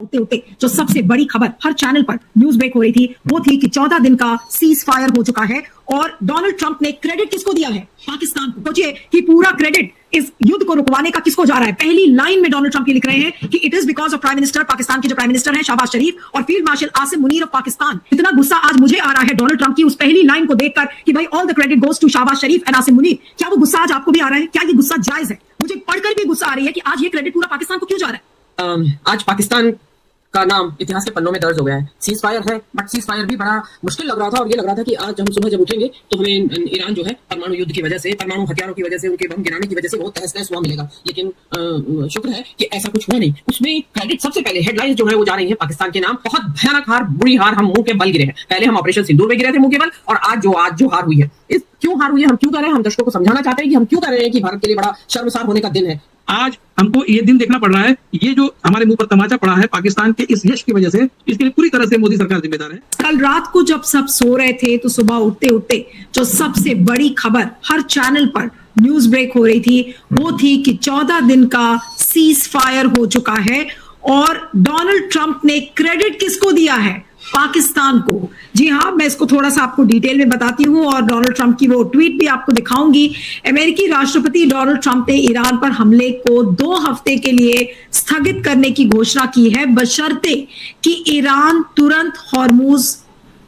उठते उठते जो सबसे बड़ी खबर हर चैनल पर न्यूज ब्रेक हो रही थी वो थी कि 14 दिन का सीज फायर हो चुका है और डोनाल्ड ट्रंप ने क्रेडिट किसको दिया है? पाकिस्तान को। सोचिए कि पूरा क्रेडिट इस युद्ध को रुकवाने का किसको जा रहा है? पहली लाइन में डोनाल्ड ट्रंप ये लिख रहे हैं कि it is because of prime minister, Pakistan के जो प्राइम मिनिस्टर हैं शहबाज शरीफ और field marshal Asim Munir of Pakistan. इतना गुस्सा आज मुझे आ रहा है डोनाल्ड ट्रंप की उस पहली लाइन को देखकर कि भाई all the credit goes to Shahbaz Sharif and Asim Munir. क्या वो गुस्सा आज आपको भी आ रहा है? क्या ये गुस्सा जायज है? मुझे पढ़कर भी गुस्सा आ रही है कि आज ये क्रेडिट पूरा पाकिस्तान को क्यों जा रहा है? आज पाकिस्तान का नाम इतिहास के पन्नों में दर्ज हो गया है। सीज फायर है, बट सीज फायर भी बड़ा मुश्किल लग रहा था और ये लग रहा था कि आज हम सुबह जब उठेंगे तो हमें ईरान जो है परमाणु युद्ध की वजह से, परमाणु हथियारों की वजह से, उनके बम गिराने की वजह से बहुत तहस नहस हुआ मिलेगा। लेकिन शुक्र है कि ऐसा कुछ हुआ नहीं। उसमें क्रेडिट सबसे पहले हेडलाइंस जो है वो जा रही है पाकिस्तान के नाम। बहुत भयानक हार, बुरी हार, हम मुंह के बल गिरे हैं। पहले हम ऑपरेशन सिंदूर में गिरे थे मुंह के बल, और आज जो हार हुई है, इस क्यों हार हुई है, हम क्यों कर रहे हैं, हम दर्शकों को समझाना चाहते हैं कि हम क्यों कर रहे हैं कि भारत के लिए बड़ा शर्मसार होने का दिन है। आज हमको ये दिन देखना पड़ रहा है। ये जो हमारे मुंह पर तमाचा पड़ा है पाकिस्तान के इस यश की वजह से, इसके लिए पूरी तरह से मोदी सरकार जिम्मेदार है। कल रात को जब सब सो रहे थे तो सुबह उठते उठते जो सबसे बड़ी खबर हर चैनल पर न्यूज ब्रेक हो रही थी वो थी कि 14 दिन का सीज फायर हो चुका है और डोनाल्ड ट्रंप ने क्रेडिट किसको दिया है? पाकिस्तान को। जी हाँ, मैं इसको थोड़ा सा आपको डिटेल में बताती हूँ और डोनाल्ड ट्रंप की वो ट्वीट भी आपको दिखाऊंगी। अमेरिकी राष्ट्रपति डोनाल्ड ट्रंप ने ईरान पर हमले को 2 हफ्ते के लिए स्थगित करने की घोषणा की है, बशर्ते कि ईरान तुरंत हॉर्मुज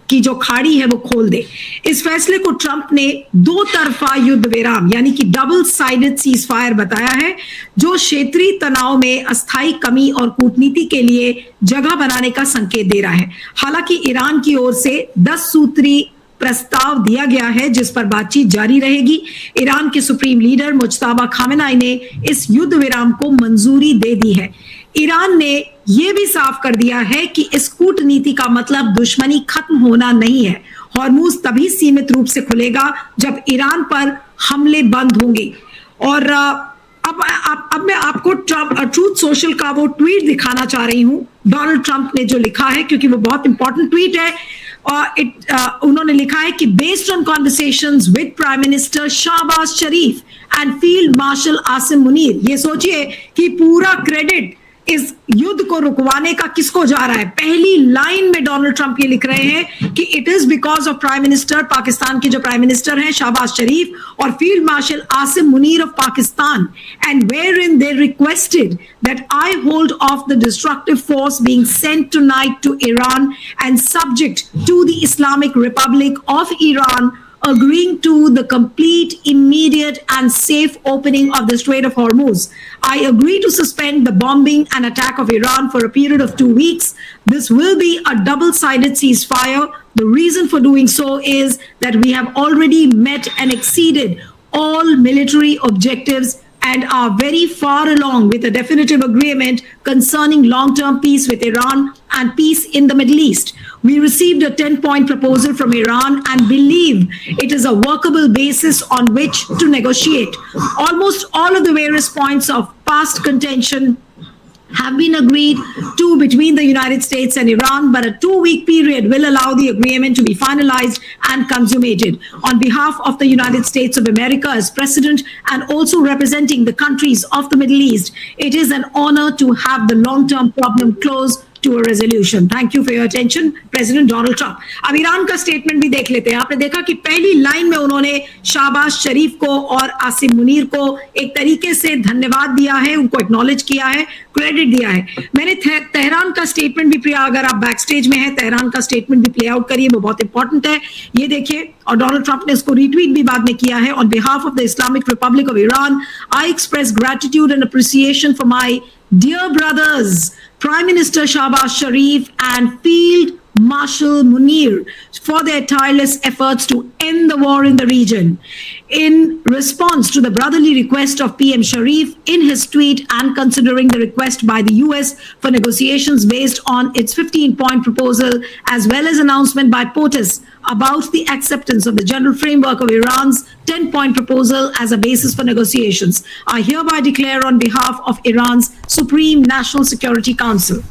की जो खाड़ी है वो खोल दे। इस फैसले को ट्रंप ने 2 तरफा युद्ध विराम यानी कि डबल साइडेड सीज फायर बताया है, जो क्षेत्रीय तनाव में अस्थायी कमी और कूटनीति के लिए जगह बनाने का संकेत दे रहा है। हालांकि ईरान की ओर से 10 सूत्री प्रस्ताव दिया गया है जिस पर बातचीत जारी रहेगी। ईरान के सुप्रीम लीडर मुज्तबा खामेनेई ने इस युद्ध विराम को मंजूरी दे दी है। ईरान ने यह भी साफ कर दिया है कि इस कूटनीति का मतलब दुश्मनी खत्म होना नहीं है। हॉर्मुज तभी सीमित रूप से खुलेगा जब ईरान पर हमले बंद होंगे। और अब मैं आपको ट्रूथ सोशल का वो ट्वीट दिखाना चाह रही हूं, डोनाल्ड ट्रंप ने जो लिखा है, क्योंकि वो बहुत इंपॉर्टेंट ट्वीट है। उन्होंने लिखा है कि based on conversations with prime minister Shahbaz Sharif and field marshal Asim Munir. ये सोचिए कि पूरा क्रेडिट इस युद्ध को रुकवाने का किसको जा रहा है? पहली लाइन में डोनाल्ड ट्रंप ये लिख रहे हैं कि it is because of prime minister, Pakistan के जो प्राइम मिनिस्टर हैं शहबाज शरीफ और field marshal Asim Munir of Pakistan, and wherein they requested that I hold off the destructive force being sent tonight to Iran and subject to the Islamic Republic of Iran agreeing to the complete, immediate and safe opening of the Strait of Hormuz. I agree to suspend the bombing and attack of Iran for a period of 2 weeks. This will be a double-sided ceasefire. The reason for doing so is that we have already met and exceeded all military objectives and are very far along with a definitive agreement concerning long-term peace with Iran and peace in the Middle East. We received a 10-point proposal from Iran and believe it is a workable basis on which to negotiate. Almost all of the various points of past contention have been agreed to between the United States and Iran, but a 2-week period will allow the agreement to be finalized and consummated. On behalf of the United States of America as President and also representing the countries of the Middle East, it is an honor to have the long-term problem close to a resolution. Thank you for your attention, President Donald Trump. अब Iran का statement भी देख लेते हैं। आपने देखा कि पहली लाइन में उन्होंने शहबाज शरीफ को और आसिम मुनीर को एक तरीके से धन्यवाद दिया है, उनको एक्नॉलेज किया है, क्रेडिट दिया है। मैंने तेहरान का स्टेटमेंट भी, प्रिया अगर आप बैक स्टेज में है, तेहरान का स्टेटमेंट भी प्ले आउट करिए, वो बहुत इंपॉर्टेंट है। ये देखिए, और डोनाल्ड ट्रंप ने इसको रीट्वीट भी बाद में किया है। On behalf of the Islamic Republic of Iran, I express gratitude and appreciation for my dear brothers, Prime Minister Shahbaz Sharif and Field Marshal Munir, for their tireless efforts to end the war in the region. In response to the brotherly request of PM Sharif in his tweet and considering the request by the US for negotiations based on its 15-point proposal as well as announcement by POTUS about the acceptance of the general framework of Iran's 10-point proposal as a basis for negotiations, I hereby declare on behalf of Iran's Supreme National Security Council,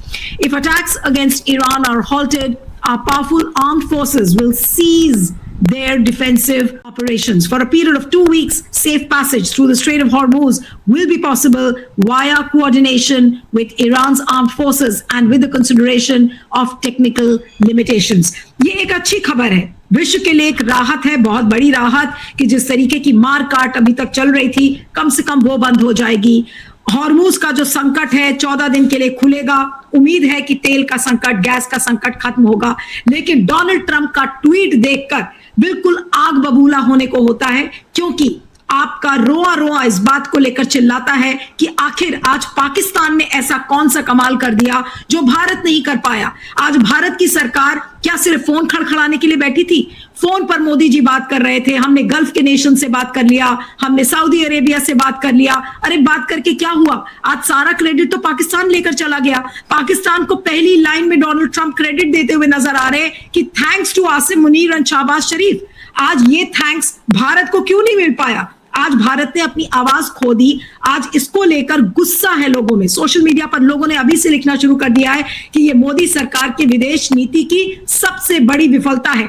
if attacks against Iran are halted, our powerful armed forces will seize their defensive operations. For a period of 2 weeks, safe passage through the Strait of Hormuz will be possible via coordination with Iran's armed forces and with the consideration of technical limitations. ये एक अच्छी खबर है, विश्व के लिए एक राहत है, बहुत बड़ी राहत, कि जिस तरीके की मार काट अभी तक चल रही थी कम से कम वो बंद हो जाएगी। हॉर्मूज का जो संकट है 14 दिन के लिए खुलेगा। उम्मीद है कि तेल का संकट, गैस का संकट खत्म होगा। लेकिन डोनाल्ड ट्रंप का ट्वीट देखकर बिल्कुल आग बबूला होने को होता है, क्योंकि आपका रोआ रोआ इस बात को लेकर चिल्लाता है कि आखिर आज पाकिस्तान ने ऐसा कौन सा कमाल कर दिया जो भारत नहीं कर पाया। आज भारत की सरकार क्या सिर्फ फोन खड़खड़ाने के लिए बैठी थी? फोन पर मोदी जी बात कर रहे थे, हमने गल्फ के नेशन से बात कर लिया, हमने सऊदी अरेबिया से बात कर लिया। अरे बात करके क्या हुआ? आज सारा क्रेडिट तो पाकिस्तान लेकर चला गया। पाकिस्तान को पहली लाइन में डोनाल्ड ट्रंप क्रेडिट देते हुए नजर आ रहे हैं कि thanks to Asim Munir and Shahbaz Sharif. आज ये थैंक्स भारत को क्यों नहीं मिल पाया? आज भारत ने अपनी आवाज खो दी। आज इसको लेकर गुस्सा है लोगों में। सोशल मीडिया पर लोगों ने अभी से लिखना शुरू कर दिया है कि ये मोदी सरकार की विदेश नीति की सबसे बड़ी विफलता है।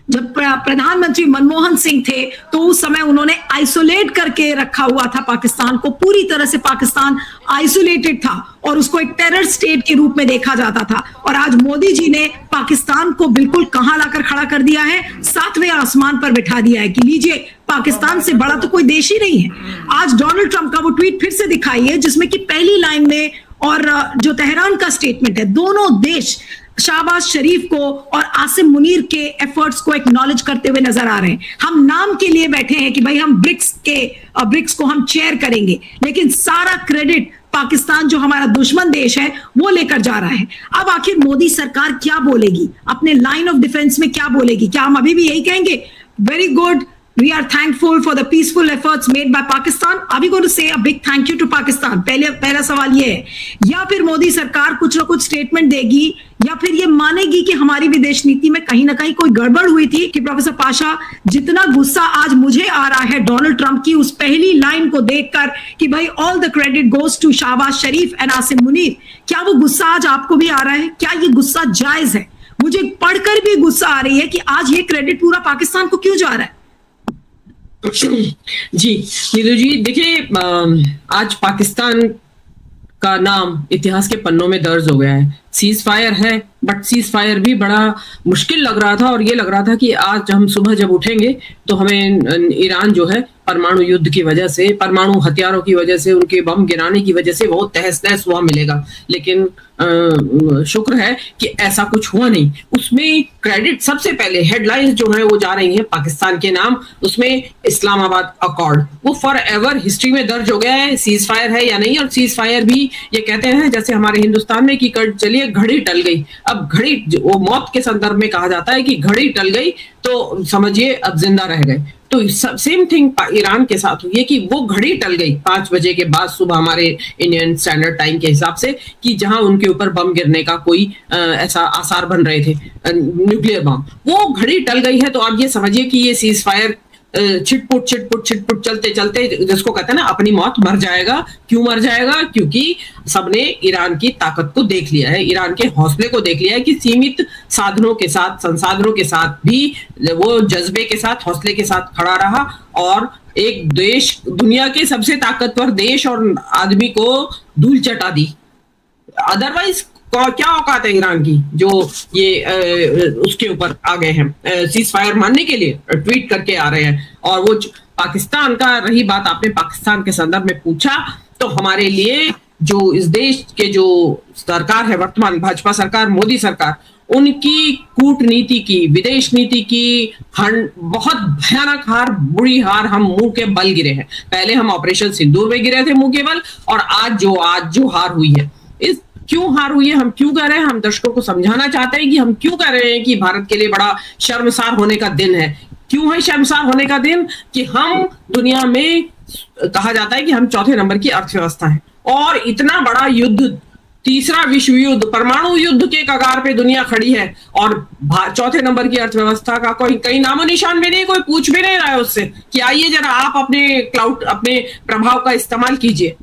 जब प्रधानमंत्री मनमोहन सिंह थे तो उस समय उन्होंने आइसोलेट करके रखा हुआ था पाकिस्तान को, पूरी तरह से पाकिस्तान आइसोलेटेड था और उसको एक टेरर स्टेट के रूप में देखा जाता था। और आज मोदी जी ने पाकिस्तान को बिल्कुल कहां लाकर खड़ा कर दिया है? 7वें आसमान पर बिठा दिया है कि लीजिए, पाकिस्तान से बड़ा तो कोई देश ही नहीं है। आज डोनाल्ड ट्रंप का वो ट्वीट फिर से दिखाइए जिसमें कि पहली लाइन में और जो तेहरान का स्टेटमेंट है, दोनों देश शहबाज शरीफ को और आसिम मुनीर के एफर्ट्स को एक्नॉलेज करते हुए नजर आ रहे हैं। हम नाम के लिए बैठे हैं कि भाई हम ब्रिक्स को हम चेयर करेंगे, लेकिन सारा क्रेडिट पाकिस्तान जो हमारा दुश्मन देश है वो लेकर जा रहा है। अब आखिर मोदी सरकार क्या बोलेगी? अपने लाइन ऑफ डिफेंस में क्या बोलेगी? क्या हम अभी भी यही कहेंगे, very good, we are thankful for the peaceful efforts made by Pakistan? Are we going to say a big thank you to Pakistan? पहला सवाल ये है। या फिर मोदी सरकार कुछ ना कुछ स्टेटमेंट देगी, या फिर ये मानेगी कि हमारी विदेश नीति में कहीं ना कहीं कोई गड़बड़ हुई थी? कि प्रोफेसर पाशा, जितना गुस्सा आज मुझे आ रहा है डोनाल्ड ट्रंप की उस पहली लाइन को देखकर कि भाई all the credit goes to Shahbaz Sharif and Asim Munir, क्या वो गुस्सा आज आपको भी आ रहा है? क्या ये गुस्सा जायज है? मुझे पढ़कर भी गुस्सा आ रही है कि आज ये क्रेडिट पूरा पाकिस्तान को क्यों जा रहा है। जी नीतू जी, देखिए, आज पाकिस्तान का नाम इतिहास के पन्नों में दर्ज हो गया है। सीज फायर है, बट सीज फायर भी बड़ा मुश्किल लग रहा था और ये लग रहा था कि आज हम सुबह जब उठेंगे तो हमें ईरान जो है परमाणु युद्ध की वजह से, परमाणु हथियारों की वजह से, उनके बम गिराने की वजह से बहुत तहस नहस हुआ मिलेगा। लेकिन शुक्र है कि ऐसा कुछ हुआ नहीं। उसमें क्रेडिट सबसे पहले हेडलाइंस जो है वो जा रही है पाकिस्तान के नाम। उसमें इस्लामाबाद अकॉर्ड वो फॉर एवर हिस्ट्री में दर्ज हो गया है। सीज फायर है या नहीं, और सीज फायर भी ये कहते हैं जैसे हमारे हिंदुस्तान में कि चलिए घड़ी टल गई। अब घड़ी वो मौत के संदर्भ में कहा जाता है कि घड़ी टल गई तो समझिए अब जिंदा रह गए। तो सेम थिंग ईरान के साथ हुई है कि वो घड़ी टल गई 5 बजे के बाद सुबह हमारे इंडियन स्टैंडर्ड टाइम के हिसाब से, कि जहां उनके ऊपर बम गिरने का कोई ऐसा आसार बन रहे थे, न्यूक्लियर बम, वो घड़ी टल गई है। तो आप ये समझिए कि ये सीज फायर छिटपुट चलते चलते, जिसको कहते हैं ना अपनी मौत मर जाएगा। क्यों मर जाएगा? क्योंकि सबने ईरान की ताकत को देख लिया है, ईरान के हौसले को देख लिया है कि सीमित साधनों के साथ, संसाधनों के साथ भी वो जज्बे के साथ, हौसले के साथ खड़ा रहा और एक देश, दुनिया के सबसे ताकतवर देश और आदमी को धूल चटा दी। अदरवाइज क्या औकात है ईरान की जो ये उसके ऊपर आ गए हैं, सीज फायर मानने के लिए ट्वीट करके आ रहे हैं। और वो पाकिस्तान का, रही बात आपने पाकिस्तान के संदर्भ में पूछा, तो हमारे लिए जो इस देश के जो सरकार है वर्तमान, भाजपा सरकार, मोदी सरकार, उनकी कूटनीति की, विदेश नीति की बहुत भयानक हार, बुरी हार हम मुंह के बल गिरे हैं। पहले हम ऑपरेशन सिंदूर में गिरे थे मुंह के बल, और आज जो हार हुई है, इस क्यों हार हुई है, हम क्यों कह रहे हैं, हम दर्शकों को समझाना चाहते हैं कि हम क्यों कह रहे हैं कि भारत के लिए बड़ा शर्मसार होने का दिन है। क्यों है शर्मसार होने का दिन? कि हम दुनिया में, कहा जाता है कि हम 4थे नंबर की अर्थव्यवस्था है, और इतना बड़ा युद्ध, तीसरा विश्व युद्ध, परमाणु युद्ध के कगार पे दुनिया खड़ी है, और 4थे नंबर की अर्थव्यवस्था का कोई कहीं नामो निशान भी नहीं, कोई पूछ भी नहीं रहा है उससे कि आइए जरा आप अपने प्रभाव का इस्तेमाल कीजिए।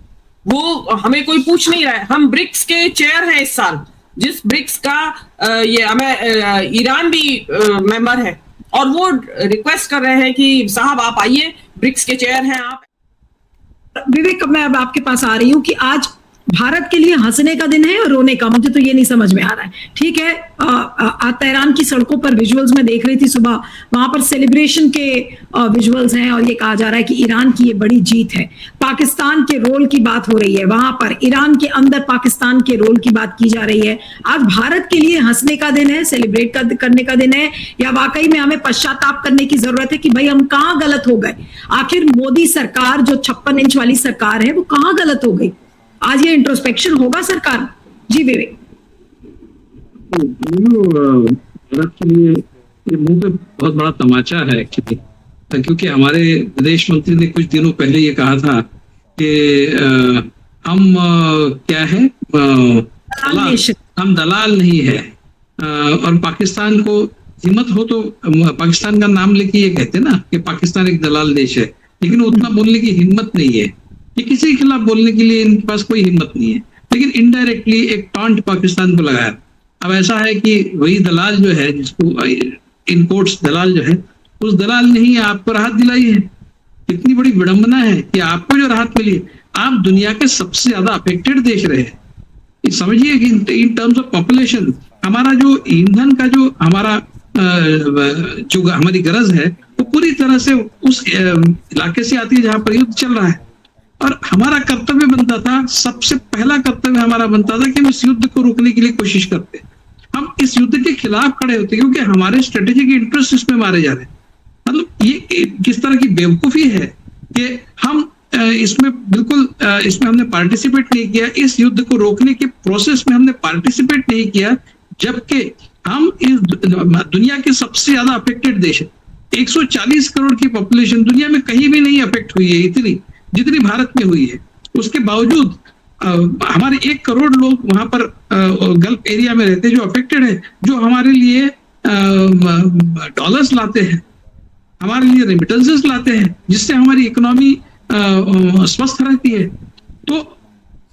वो हमें कोई पूछ नहीं रहा है। हम ब्रिक्स के चेयर हैं इस साल, जिस ब्रिक्स का ईरान भी मेंबर है, और वो रिक्वेस्ट कर रहे हैं कि साहब आप आइए, ब्रिक्स के चेयर हैं आप। विवेक, मैं अब आपके पास आ रही हूँ कि आज भारत के लिए हंसने का दिन है और रोने का, मुझे तो ये नहीं समझ में आ रहा है। ठीक है, तेहरान की सड़कों पर विजुअल्स में देख रही थी सुबह, वहां पर सेलिब्रेशन के विजुअल्स हैं और ये कहा जा रहा है कि ईरान की ये बड़ी जीत है। पाकिस्तान के रोल की बात हो रही है, वहां पर ईरान के अंदर पाकिस्तान के रोल की बात की जा रही है। आज भारत के लिए हंसने का दिन है, सेलिब्रेट करने का दिन है, या वाकई में हमें पश्चाताप करने की जरूरत है कि भाई हम कहाँ गलत हो गए? आखिर मोदी सरकार जो 56 इंच वाली सरकार है वो कहाँ गलत हो गई? आज ये इंट्रोस्पेक्शन होगा सरकार। जी विवेक। भारत के लिए ये मुंह पे बहुत बड़ा तमाचा है एक्चुअली, क्योंकि हमारे विदेश मंत्री ने कुछ दिनों पहले ये कहा था कि हम क्या है, हम दलाल नहीं है, और पाकिस्तान को हिम्मत हो तो पाकिस्तान का नाम लेके ये कहते ना कि पाकिस्तान एक दलाल देश है, लेकिन उतना बोलने की हिम्मत नहीं है। ये किसी के खिलाफ बोलने के लिए इनके पास कोई हिम्मत नहीं है, लेकिन इनडायरेक्टली एक टॉन्ट पाकिस्तान को लगाया। अब ऐसा है कि वही दलाल जो है, जिसको इन कोर्ट्स दलाल जो है, उस दलाल ने ही आपको राहत दिलाई है। इतनी बड़ी विडंबना है कि आपको जो राहत मिली, आप दुनिया के सबसे ज्यादा अफेक्टेड देश रहे। समझिए कि इन टर्म्स ऑफ पॉपुलेशन हमारा जो ईंधन का जो जो हमारी गरज है वो पूरी तरह से उस इलाके से आती है जहां पर युद्ध चल रहा है। और हमारा कर्तव्य बनता था, सबसे पहला कर्तव्य हमारा बनता था कि हम इस युद्ध को रोकने के लिए कोशिश करते, हम इस युद्ध के खिलाफ खड़े होते, क्योंकि हमारे स्ट्रेटेजिक इंटरेस्ट इसमें मारे जा रहे हैं। मतलब ये किस तरह की बेवकूफी है कि हम इसमें बिल्कुल इसमें हमने पार्टिसिपेट नहीं किया, इस युद्ध को रोकने के प्रोसेस में हमने पार्टिसिपेट नहीं किया, जबकि हम इस दुनिया के सबसे ज्यादा अफेक्टेड देश है। 140 करोड़ की पॉपुलेशन दुनिया में कहीं भी नहीं अफेक्ट हुई है इतनी जितनी भारत में हुई है। उसके बावजूद हमारे 1 करोड़ लोग वहां पर गल्फ एरिया में रहते हैं जो अफेक्टेड है, जो हमारे लिए डॉलर्स लाते हैं, हमारे लिए रेमिटेंसेस लाते हैं, जिससे हमारी इकोनॉमी स्वस्थ रहती है। तो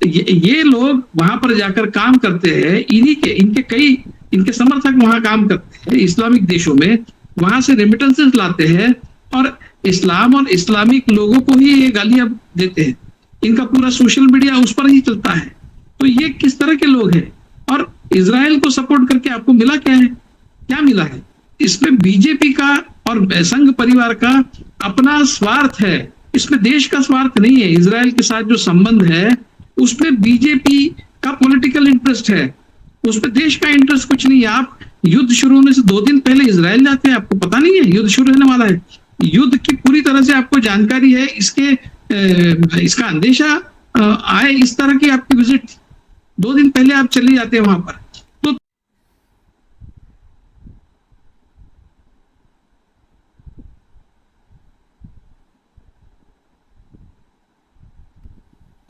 ये लोग वहां पर जाकर काम करते हैं, इनके समर्थक वहां काम करते हैं इस्लामिक देशों में, वहां से रेमिटेंसेस लाते हैं और इस्लाम और इस्लामिक लोगों को ही ये गालियां देते हैं। इनका पूरा सोशल मीडिया उस पर ही चलता है। तो ये किस तरह के लोग हैं? और इजराइल को सपोर्ट करके आपको मिला क्या है? क्या मिला है? इसमें बीजेपी का और संघ परिवार का अपना स्वार्थ है, इसमें देश का स्वार्थ नहीं है। इजराइल के साथ जो संबंध है उसमें बीजेपी का पॉलिटिकल इंटरेस्ट है, उसमें देश का इंटरेस्ट कुछ नहीं है। आप युद्ध शुरू होने से 2 दिन पहले इजराइल जाते हैं, आपको पता नहीं है युद्ध शुरू होने वाला है। युद्ध की पूरी तरह से आपको जानकारी है, इसका अंदेशा आए इस तरह की आपकी विजिट 2 दिन पहले आप चले जाते हैं वहां पर। तो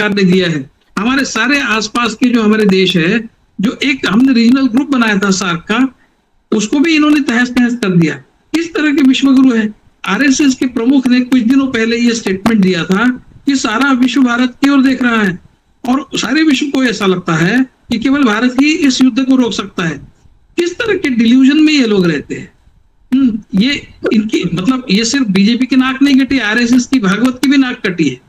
कर दिया है हमारे सारे आसपास के जो हमारे देश है, जो एक हमने रीजनल ग्रुप बनाया था सार्क का, उसको भी इन्होंने तहस नहस कर दिया। इस तरह के विश्वगुरु है। आरएसएस के प्रमुख ने कुछ दिनों पहले ये स्टेटमेंट दिया था कि सारा विश्व भारत की ओर देख रहा है और सारे विश्व को ऐसा लगता है कि केवल भारत ही इस युद्ध को रोक सकता है। किस तरह के डिल्यूजन में ये लोग रहते हैं? ये इनकी मतलब ये सिर्फ बीजेपी की नाक नहीं कटी, आरएसएस की, भागवत की भी नाक कटी है।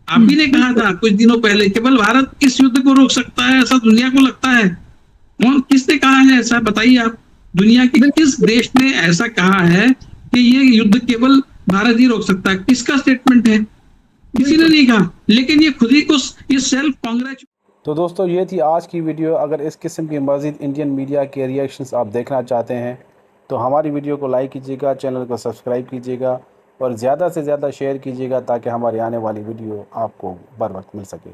आप भी ने कहा था कुछ दिनों पहले केवल भारत इस युद्ध को रोक सकता है, ऐसा दुनिया को लगता है। और किसने कहा है ऐसा? बताइए आप। दुनिया के किस देश ने ऐसा कहा है कि ये युद्ध केवल भारत ही रोक सकता है? किसका स्टेटमेंट है? किसी ने नहीं कहा, लेकिन ये खुद ही को ये सेल्फ कांग्रेचुलेट। तो दोस्तों ये थी आज की वीडियो। अगर इस किस्म की मज़ीद इंडियन मीडिया के रिएक्शंस आप देखना चाहते हैं तो हमारी वीडियो को लाइक कीजिएगा, चैनल को सब्सक्राइब कीजिएगा और ज़्यादा से ज़्यादा शेयर कीजिएगा ताकि हमारी आने वाली वीडियो आपको बर वक्त मिल सके।